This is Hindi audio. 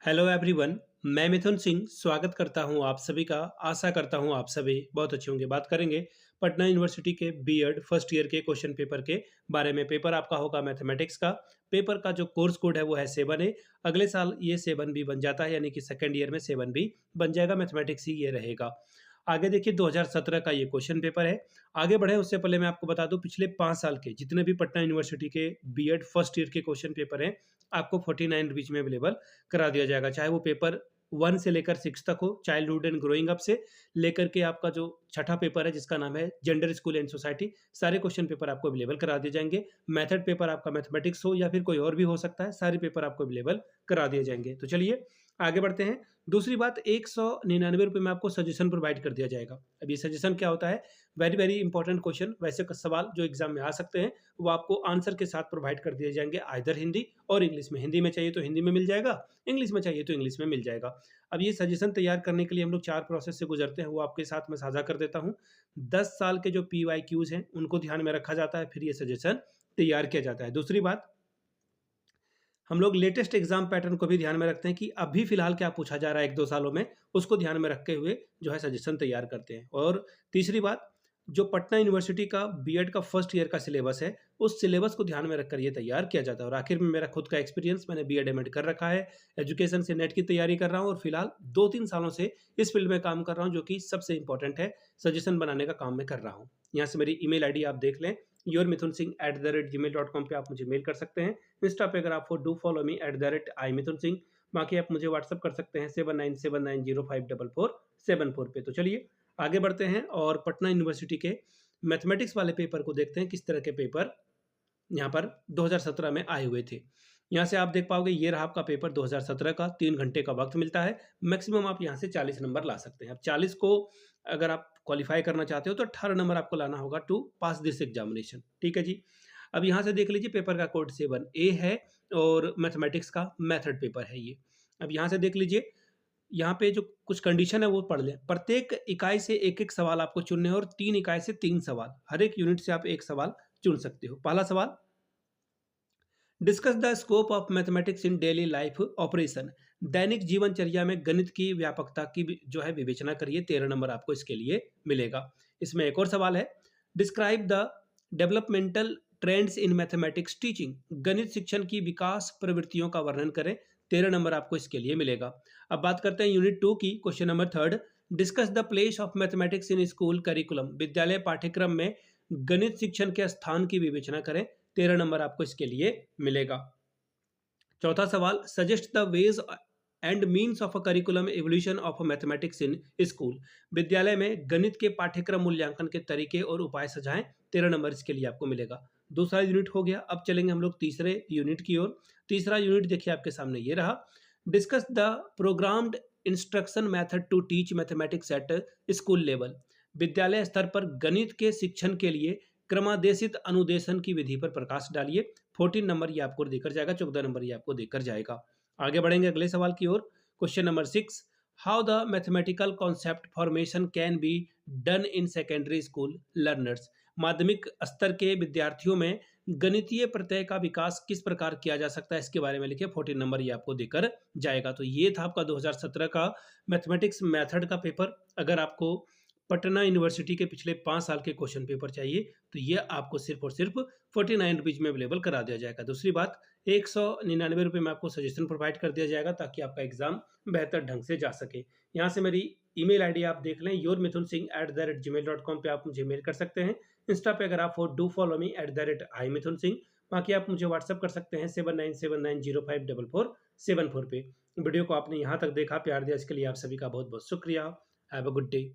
Hello everyone. मैं मिथुन सिंह स्वागत करता हूं आप सभी का। आशा करता हूं आप सभी बहुत अच्छे होंगे। बात करेंगे पटना यूनिवर्सिटी के बीएड फर्स्ट ईयर के क्वेश्चन पेपर के बारे में। पेपर आपका होगा मैथमेटिक्स का। पेपर का जो कोर्स कोड है वो है 7A। अगले साल ये 7B बन जाता है, यानी कि सेकेंड ईयर में 7B बन जाएगा। मैथमेटिक्स ही ये रहेगा। आगे देखिए 2017 का ये क्वेश्चन पेपर है। आगे बढ़े उससे पहले मैं आपको बता दूं, पिछले 5 साल के जितने भी पटना यूनिवर्सिटी के बीएड फर्स्ट ईयर के क्वेश्चन पेपर हैं आपको 49 रुपीज में अवेलेबल करा दिया जाएगा। चाहे वो पेपर 1 से लेकर 6 तक हो, चाइल्डहुड एंड ग्रोइंग अप से लेकर के आपका जो छठा पेपर है जिसका नाम है जेंडर स्कूल एंड सोसाइटी, सारे क्वेश्चन पेपर आपको अवेलेबल करा दिए जाएंगे। मेथड पेपर आपका मैथमेटिक्स हो या फिर कोई और भी हो सकता है, सारे पेपर आपको अवेलेबल करा दिए जाएंगे। तो चलिए आगे बढ़ते हैं। दूसरी बात, 199 रुपये में आपको सजेशन प्रोवाइड कर दिया जाएगा। अब ये सजेशन क्या होता है? वेरी वेरी इंपॉर्टेंट क्वेश्चन, वैसे सवाल जो एग्जाम में आ सकते हैं वो आपको आंसर के साथ प्रोवाइड कर दिए जाएंगे, आइदर हिंदी और इंग्लिश में। हिंदी में चाहिए तो हिंदी में मिल जाएगा, इंग्लिश में चाहिए तो इंग्लिश में मिल जाएगा। अब ये सजेशन तैयार करने के लिए हम लोग 4 प्रोसेस से गुजरते हैं, वो आपके साथ मैं साझा कर देता हूँ। 10 साल के जो PYQs हैं उनको ध्यान में रखा जाता है, फिर ये सजेशन तैयार किया जाता है। दूसरी बात, हम लोग लेटेस्ट एग्जाम पैटर्न को भी ध्यान में रखते हैं कि अभी फिलहाल क्या पूछा जा रहा है 1-2 सालों में, उसको ध्यान में रखते हुए जो है सजेशन तैयार करते हैं। और तीसरी बात, जो पटना यूनिवर्सिटी का बीएड का फर्स्ट ईयर का सिलेबस है, उस सिलेबस को ध्यान में रखकर ये तैयार किया जाता है। और आखिर में मेरा खुद का एक्सपीरियंस, मैंने बीएड एमएड कर रखा है, एजुकेशन से नेट की तैयारी कर रहा हूँ और फिलहाल 2-3 सालों से इस फील्ड में काम कर रहा हूँ, जो कि सबसे इंपॉर्टेंट है, सजेशन बनाने का काम मैं कर रहा हूँ। यहाँ से मेरी ईमेल आईडी आप देख लें, yourmithunsingh@gmail.com पे आप मुझे मेल कर सकते हैं। इंस्टा पे अगर आप डू फॉलो मी @imithunsingh। बाकी आप मुझे व्हाट्सअप कर सकते हैं 7979054474 पे। तो चलिए आगे बढ़ते हैं और पटना यूनिवर्सिटी के मैथमेटिक्स वाले पेपर को देखते हैं, किस तरह के पेपर यहाँ पर 2017 में आए हुए थे। यहाँ से आप देख पाओगे, ये रहा आपका पेपर 2017 का। 3 घंटे का वक्त मिलता है, मैक्सिमम आप यहाँ से 40 नंबर ला सकते हैं। अब 40 को अगर आप क्वालिफाई करना चाहते हो तो 18 नंबर आपको लाना होगा टू पास दिस एग्जामिनेशन। ठीक है जी। अब यहाँ से देख लीजिए, पेपर का कोड 7A है और मैथमेटिक्स का मेथड पेपर है ये। अब यहाँ से देख लीजिए, यहाँ पे जो कुछ कंडीशन है वो पढ़ लें। प्रत्येक इकाई से एक एक सवाल आपको चुनने हैं और 3 इकाई से 3 सवाल, हर एक यूनिट से आप एक सवाल चुन सकते हो। पहला सवाल, discuss the scope of mathematics in daily life operation. दैनिक जीवनचर्या में गणित की व्यापकता की जो है विवेचना करिए। 13 नंबर आपको इसके लिए मिलेगा। इसमें एक और सवाल है, describe the developmental trends in mathematics teaching. गणित शिक्षण की विकास प्रवृत्तियों का वर्णन करें। 13 नंबर आपको इसके लिए मिलेगा। अब बात करते हैं यूनिट 2 की। Question number 3, discuss the place of mathematics in school curriculum. विद्यालय पाठ्यक्रम में गणित शिक्षण के स्थान की विवेचना करें। 13 नंबर आपको इसके लिए मिलेगा। चौथा सवाल, suggest the ways and means of a curriculum evolution of mathematics in school. विद्यालय में गणित के पाठ्यक्रम मूल्यांकन के तरीके और उपाय सजाएं। 13 नंबर इसके लिए आपको मिलेगा। दूसरा यूनिट हो गया। अब चलेंगे हम लोग तीसरे यूनिट की ओर। तीसरा यूनिट देखिए आपके सामने ये रहा, discuss the programmed instruction method to teach mathematics at school level. विद्यालय स्तर पर गणित के शिक्षण के लिए क्रमादेशित अनुदेशन की विधि पर प्रकाश डालिए। 14 नंबर ये आपको देकर जाएगा, 14 नंबर ये आपको देकर जाएगा। आगे बढ़ेंगे अगले सवाल की ओर। Question number 6, how the mathematical concept formation can be done in secondary school learners. माध्यमिक स्तर के विद्यार्थियों में गणितीय प्रत्यय का विकास किस प्रकार किया जा सकता है, इसके बारे में लिखिए। 14 नंबर ये आपको देकर जाएगा। तो ये था आपका 2017 का मैथमेटिक्स मेथड का पेपर। अगर आपको पटना यूनिवर्सिटी के पिछले 5 साल के क्वेश्चन पेपर चाहिए तो ये आपको सिर्फ और सिर्फ 49 रुपीज में अवेलेबल करा दिया जाएगा। दूसरी बात, 199 रुपये में आपको सजेशन प्रोवाइड कर दिया जाएगा ताकि आपका एग्जाम बेहतर ढंग से जा सके। यहाँ से मेरी ईमेल आईडी आप देख लें, yourmithunsingh@gmail.com पे आप मुझे मेल कर सकते हैं। इंस्टा पे अगर आप डू फॉलो मी @imithunsingh। बाकी आप मुझे व्हाट्सअप कर सकते हैं 7979054474 पे। वीडियो को आपने यहाँ तक देखा, प्यार दिया, इसके लिए आप सभी का बहुत बहुत शुक्रिया। Have a good day.